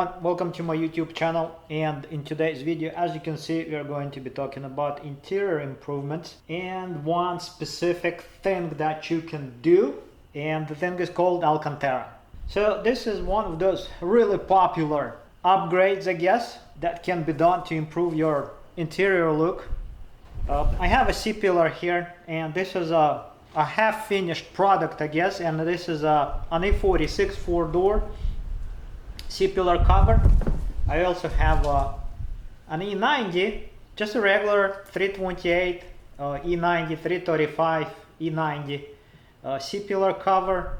everyone, welcome to my YouTube channel, and in today's video, as you can see, we are going to be talking about interior improvements and one specific thing that you can do, and the thing is called Alcantara. So this is one of those really popular upgrades, I guess, that can be done to improve your interior look. I have a C-pillar here, and this is a half-finished product, I guess, and this is an E46 4-door C-pillar cover. I also have an E90, just a regular 328 E90, 335 E90 C-pillar cover.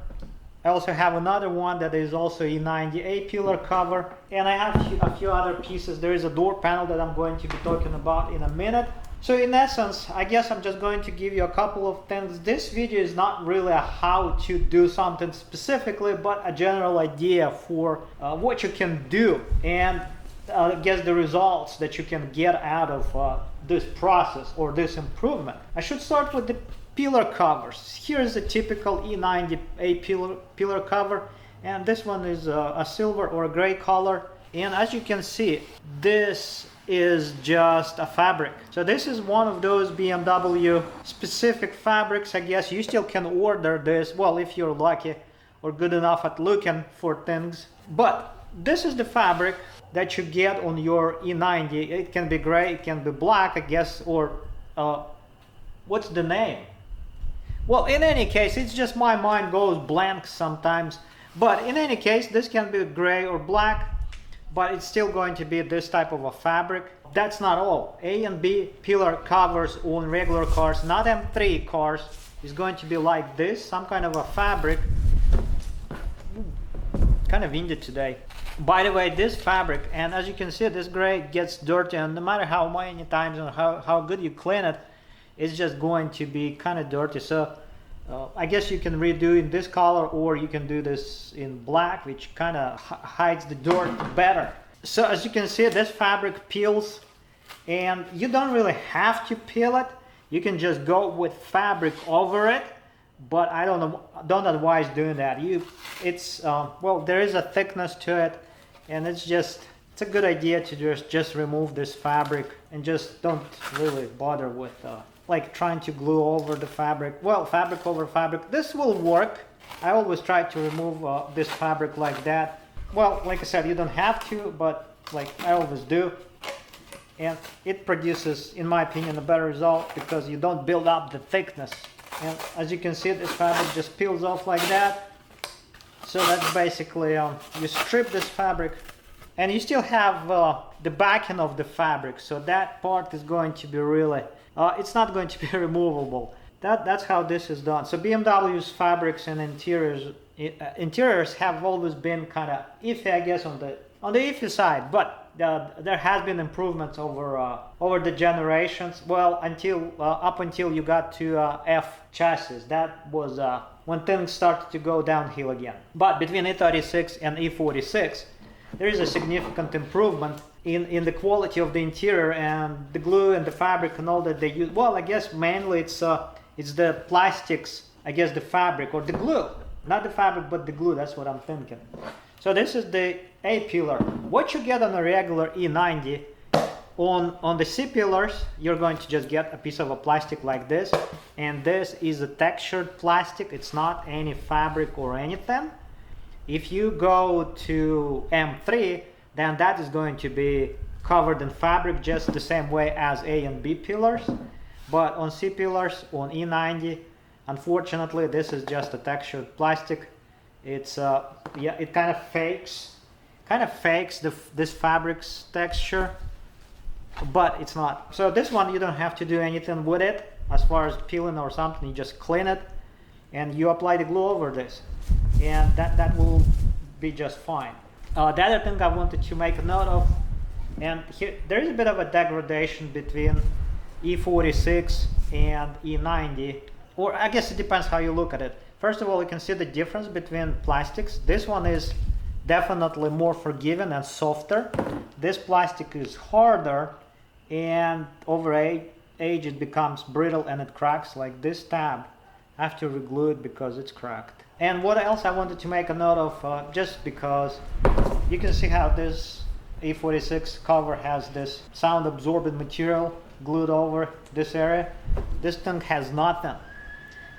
I also have another one that is also E90 A-pillar cover, and I have a few other pieces. There is a door panel that I'm going to be talking about in a minute. So in essence, I guess I'm just going to give you a couple of things. This video is not really a how to do something specifically, but a general idea for what you can do and I guess the results that you can get out of this process or this improvement. I should start with the pillar covers. Here's a typical E90 A-pillar cover, and this one is a silver or a gray color. And as you can see, this is just a fabric. So this is one of those BMW specific fabrics. I guess you still can order this, well, if you're lucky or good enough at looking for things. But this is the fabric that you get on your E90. It can be gray, it can be black, I guess, or what's the name? Well, in any case, it's just my mind goes blank sometimes. But in any case, this can be gray or black, but it's still going to be this type of a fabric. That's not all. A and B pillar covers on regular cars, not M3 cars, is going to be like this, some kind of a fabric. Kind of windy today. By the way, this fabric, and as you can see, this gray gets dirty, and no matter how many times and how good you clean it, it's just going to be kind of dirty. So I guess you can redo in this color, or you can do this in black, which kind of hides the dirt better. So as you can see, this fabric peels, and you don't really have to peel it. You can just go with fabric over it, but I don't advise doing that. Well, there is a thickness to it, and it's a good idea to just remove this fabric and just don't really bother with like trying to glue over the fabric. Well, fabric over fabric, this will work. I always try to remove this fabric like that. Well, like I said, you don't have to, but like I always do. And it produces, in my opinion, a better result because you don't build up the thickness. And as you can see, this fabric just peels off like that. So that's basically, you strip this fabric, and you still have the backing of the fabric. So that part is going to be really, it's not going to be removable. That's how this is done. So BMW's fabrics and interiors have always been kind of iffy, I guess, on the iffy side. But there has been improvements over the generations. Well, up until you got to F chassis. That was when things started to go downhill again. But between E36 and E46, there is a significant improvement in the quality of the interior and the glue and the fabric and all that they use. Well, I guess mainly it's the plastics, I guess the fabric or the glue. Not the fabric, but the glue, that's what I'm thinking. So this is the A-pillar. What you get on a regular E90, on the C-pillars, you're going to just get a piece of a plastic like this. And this is a textured plastic, it's not any fabric or anything. If you go to M3, then that is going to be covered in fabric just the same way as A and B pillars. But on C pillars, on E90, unfortunately, this is just a textured plastic. It's yeah, it kind of fakes this fabric's texture, but it's not. So this one, you don't have to do anything with it as far as peeling or something. You just clean it and you apply the glue over this, and that will be just fine. The other thing I wanted to make a note of, and here there is a bit of a degradation between E46 and E90, or I guess it depends how you look at it. First of all, you can see the difference between plastics. This one is definitely more forgiving and softer. This plastic is harder, and over age it becomes brittle and it cracks. Like this tab, I have to reglue it because it's cracked. And what else I wanted to make a note of, just because You can see how this E46 cover has this sound absorbent material glued over this area. This thing has nothing.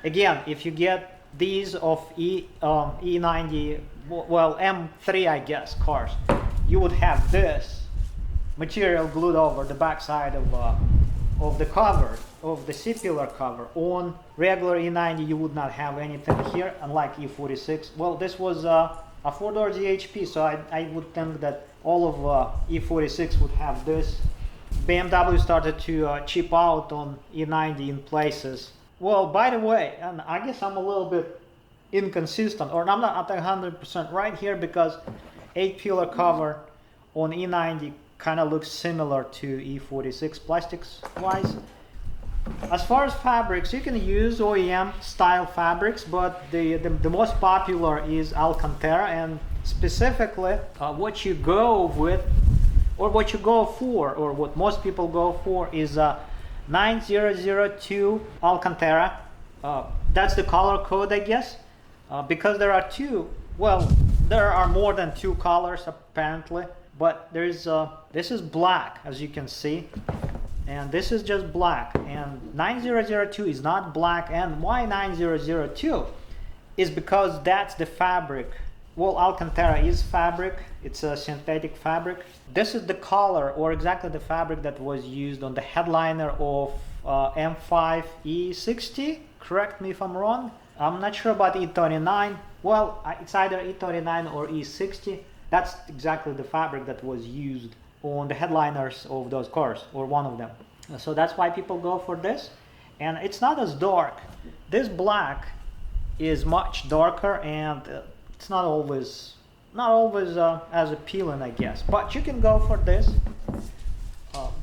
Again, if you get these of E90, well, M3 I guess cars, you would have this material glued over the backside of the cover, of the C-pillar cover. On regular E90 you would not have anything here, unlike E46. Well, this was a 4-door GHP, so I would think that all of E46 would have this. BMW started to chip out on E90 in places. Well, by the way, and I guess I'm a little bit inconsistent, or I'm not 100% right here, because 8-pillar cover on E90 kind of looks similar to E46 plastics wise. As far as fabrics, you can use OEM style fabrics, but the most popular is Alcantara, and specifically what you go with, or what you go for, or what most people go for, is 9002 Alcantara. That's the color code, I guess, because there are two, well, there are more than two colors apparently, but there's this is black, as you can see, and this is just black, and 9002 is not black. And why 9002 is because that's the fabric. Well, Alcantara is fabric, it's a synthetic fabric. This is the color, or exactly the fabric that was used on the headliner of M5 E60. Correct me if I'm wrong. I'm not sure about E39. Well, it's either E39 or E60. That's exactly the fabric that was used on the headliners of those cars, or one of them. So that's why people go for this. And it's not as dark. This black is much darker, and it's not always as appealing, I guess. But you can go for this.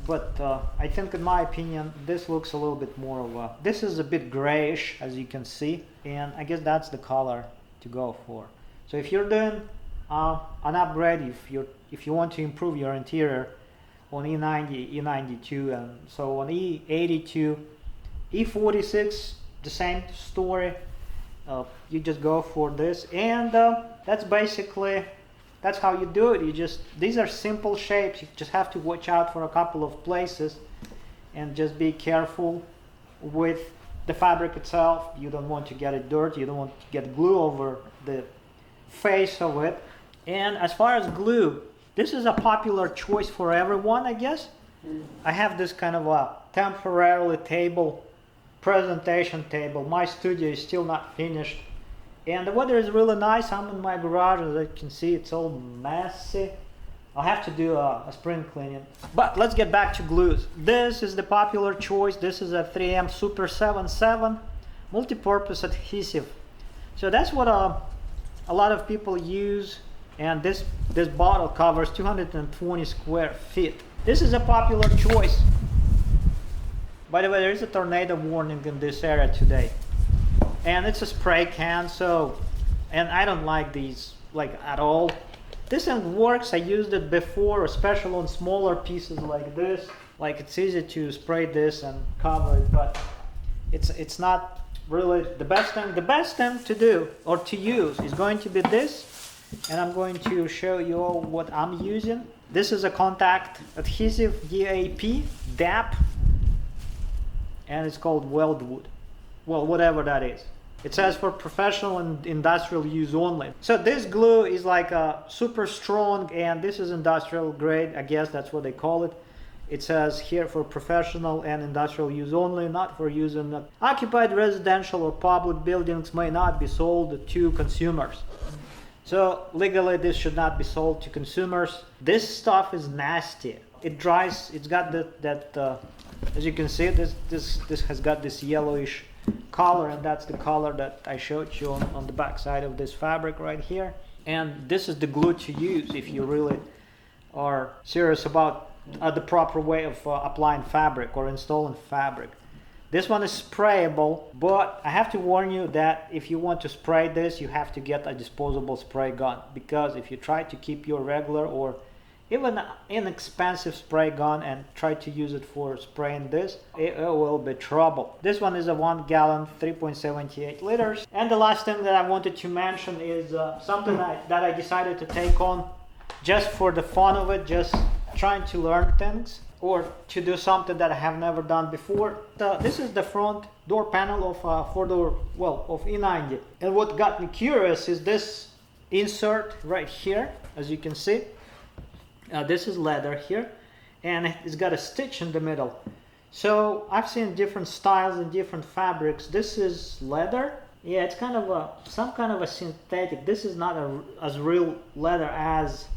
But I think, in my opinion, this looks a little bit more of a, this is a bit grayish, as you can see, and I guess that's the color to go for. So if you're doing an upgrade, if you want to improve your interior on E90, E92, and so on E82, E46, the same story. You just go for this, and that's basically, that's how you do it. You just, these are simple shapes. You just have to watch out for a couple of places and just be careful with the fabric itself. You don't want to get it dirty, you don't want to get glue over the face of it. And as far as glue, this is a popular choice for everyone, I guess. I have this kind of a temporarily table, presentation table. My studio is still not finished, and the weather is really nice. I'm in my garage, as you can see, it's all messy. I'll have to do a spring cleaning. But let's get back to glues. This is the popular choice. This is a 3M Super 77 multi-purpose adhesive. So that's what a lot of people use, and this bottle covers 220 square feet. This is a popular choice. By the way, there is a tornado warning in this area today, and it's a spray can, so, and I don't like these like at all. This thing works. I used it before, especially on smaller pieces like this. Like, it's easy to spray this and cover it, but it's not really the best thing. The best thing to do or to use is going to be this, and I'm going to show you all what I'm using. This is a contact adhesive, DAP, and it's called Weldwood. Well, whatever that is. It says for professional and industrial use only. So this glue is like a super strong, and this is industrial grade, I guess that's what they call it. It says here for professional and industrial use only, not for use in occupied residential or public buildings, may not be sold to consumers. So legally this should not be sold to consumers. This stuff is nasty. It dries, it's got as you can see, this has got this yellowish color, and that's the color that I showed you on the back side of this fabric right here. And this is the glue to use if you really are serious about the proper way of applying fabric or installing fabric. This one is sprayable, but I have to warn you that if you want to spray this, you have to get a disposable spray gun, because if you try to keep your regular or even inexpensive spray gun and try to use it for spraying this, it will be trouble. This one is a 1 gallon, 3.78 liters. And the last thing that I wanted to mention is something that I decided to take on just for the fun of it, just trying to learn things or to do something that I have never done before. This is the front door panel of 4-door, well, of E90. And what got me curious is this insert right here, as you can see. This is leather here, and it's got a stitch in the middle. So I've seen different styles and different fabrics. This is leather. Yeah, it's kind of some kind of a synthetic. This is not as real leather as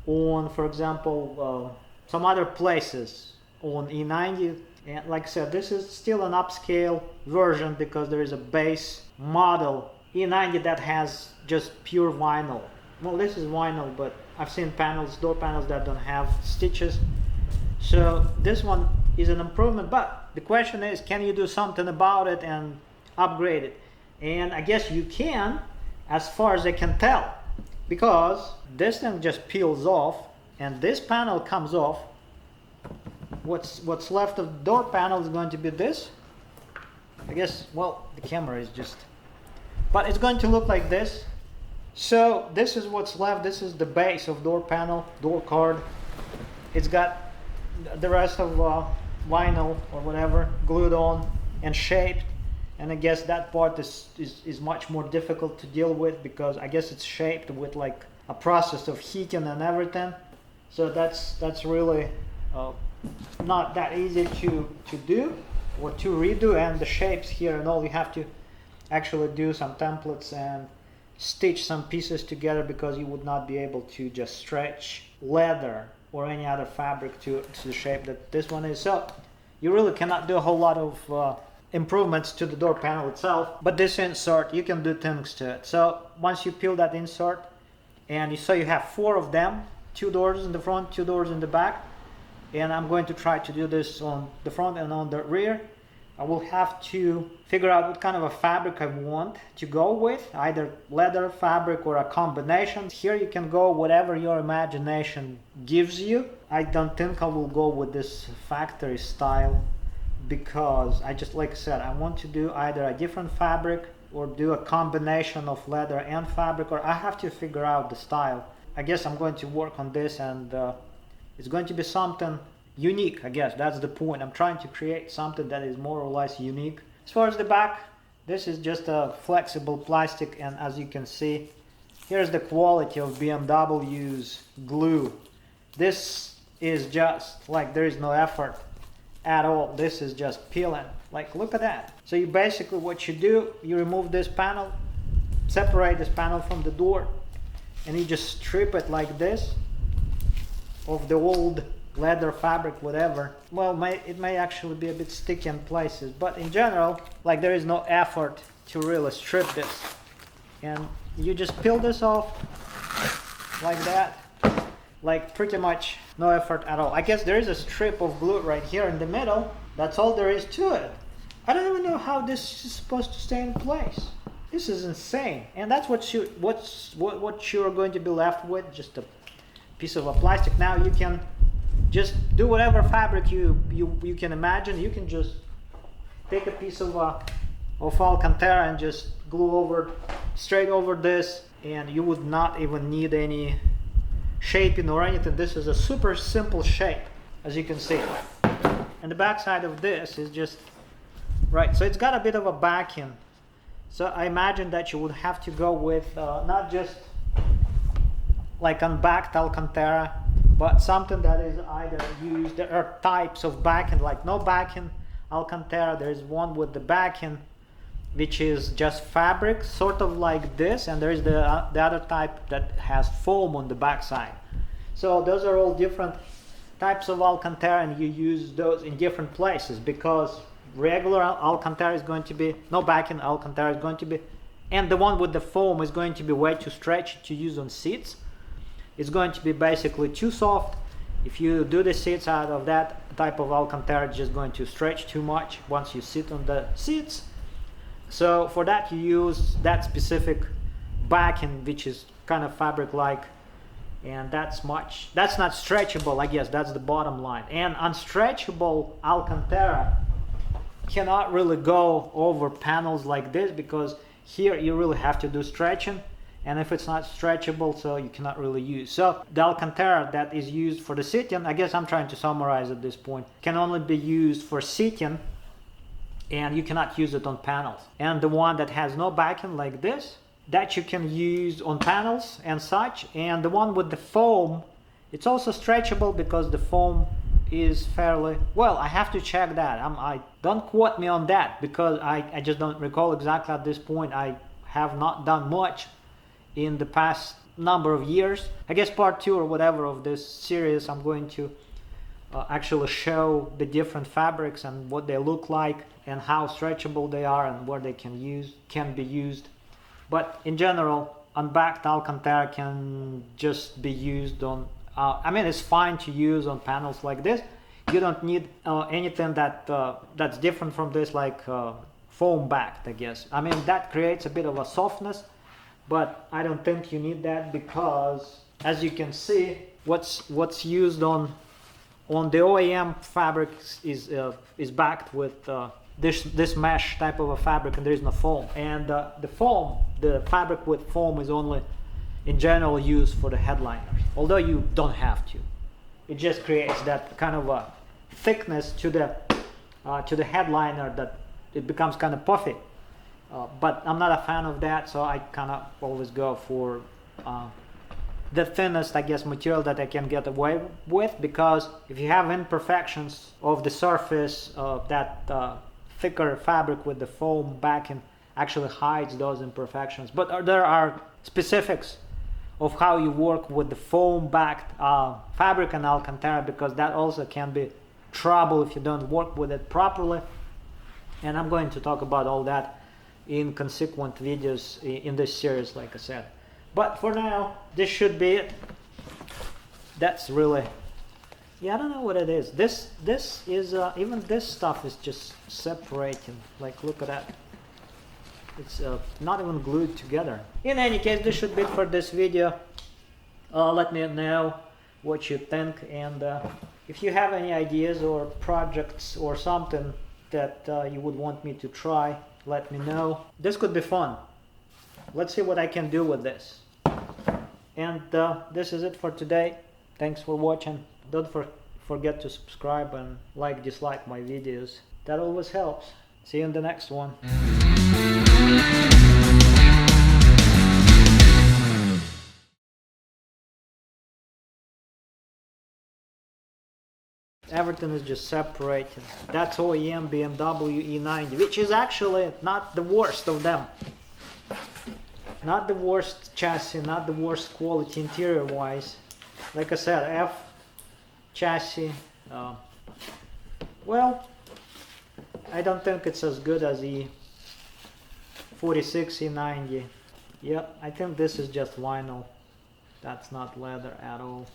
on, for example, some other places on E90. And like I said, this is still an upscale version because there is a base model E90 that has just pure vinyl. Well, this is vinyl, but I've seen panels, door panels that don't have stitches. So this one is an improvement, but the question is, can you do something about it and upgrade it? And I guess you can, as far as I can tell, because this thing just peels off and this panel comes off. What's left of the door panel is going to be this. I guess, well, the camera is just, but it's going to look like this. So this is what's left. This is the base of door panel, door card. It's got the rest of vinyl or whatever glued on and shaped. And I guess that part is much more difficult to deal with because I guess it's shaped with like a process of heating and everything. So that's really not that easy to do or to redo. And the shapes here and all, you have to actually do some templates and stitch some pieces together because you would not be able to just stretch leather or any other fabric to the shape that this one is. So you really cannot do a whole lot of improvements to the door panel itself, but this insert, you can do things to it. So once you peel that insert, and you have 4 of them, 2 doors in the front, 2 doors in the back, and I'm going to try to do this on the front and on the rear. I will have to figure out what kind of a fabric I want to go with, either leather, fabric, or a combination. Here you can go whatever your imagination gives you. I don't think I will go with this factory style because I just, like I said, I want to do either a different fabric or do a combination of leather and fabric, or I have to figure out the style. I guess I'm going to work on this, and it's going to be something unique. I guess that's the point. I'm trying to create something that is more or less unique. As far as the back, this is just a flexible plastic, and as you can see, here's the quality of BMW's glue. This is just like, there is no effort at all. This is just peeling. Like, look at that. So you basically, what you do, you remove this panel, separate this panel from the door, and you just strip it like this of the old leather, fabric, whatever. Well, it may actually be a bit sticky in places, but in general, like, there is no effort to really strip this. And you just peel this off like that, like pretty much no effort at all. I guess there is a strip of glue right here in the middle. That's all there is to it. I don't even know how this is supposed to stay in place. This is insane. And that's what you're going to be left with, just a piece of a plastic. Now you can just do whatever fabric you can imagine. You can just take a piece of Alcantara and just glue straight over this, and you would not even need any shaping or anything. This is a super simple shape, as you can see. And the back side of this is just right. So it's got a bit of a backing. So I imagine that you would have to go with not just like unbacked Alcantara, but something that is either used. There are types of backing, like no backing Alcantara. There is one with the backing, which is just fabric, sort of like this, and there is the other type that has foam on the back side. So those are all different types of Alcantara, and you use those in different places because regular Alcantara is going to be, no backing Alcantara is going to be, and the one with the foam is going to be way too stretchy to use on seats. It's going to be basically too soft. If you do the seats out of that type of Alcantara, it's just going to stretch too much once you sit on the seats. So for that you use that specific backing, which is kind of fabric-like, and that's not stretchable. I guess that's the bottom line. And unstretchable Alcantara cannot really go over panels like this, because here you really have to do stretching, and if it's not stretchable, so you cannot really use. So the Alcantara that is used for the seating, I guess I'm trying to summarize at this point, can only be used for seating, and you cannot use it on panels. And the one that has no backing like this, that you can use on panels and such. And the one with the foam, it's also stretchable because the foam is fairly, well, I have to check that. I don't quote me on that, because I just don't recall exactly at this point. I have not done much in the past number of years. I guess part 2 or whatever of this series, I'm going to actually show the different fabrics and what they look like and how stretchable they are and where they can be used. But in general, unbacked Alcantara can just be used on I mean, it's fine to use on panels like this. You don't need anything that's different from this, like foam backed, I guess. I mean, that creates a bit of a softness, but I don't think you need that, because as you can see, what's used on the OEM fabric is backed with this mesh type of a fabric, and there is no foam. And the fabric with foam is only in general used for the headliners, although you don't have to. It just creates that kind of a thickness to the headliner that it becomes kind of puffy. But I'm not a fan of that, so I kind of always go for the thinnest, I guess, material that I can get away with, because if you have imperfections of the surface, that thicker fabric with the foam backing actually hides those imperfections. But there are specifics of how you work with the foam backed fabric in Alcantara, because that also can be trouble if you don't work with it properly. And I'm going to talk about all that in consequent videos in this series, like I said. But for now, this should be it. That's really, yeah, I don't know what it is. This is even this stuff is just separating. Like, look at that. It's not even glued together. In any case, this should be it for this video. Let me know what you think, and if you have any ideas or projects or something that you would want me to try, let me know. This could be fun. Let's see what I can do with this. And this is it for today. Thanks for watching. Don't forget to subscribe and dislike my videos. That always helps. See you in the next one. Everything is just separated. That's OEM BMW E90, which is actually not the worst of them. Not the worst chassis, not the worst quality interior wise. Like I said, F chassis. Well, I don't think it's as good as E46, E90. Yep, I think this is just vinyl. That's not leather at all.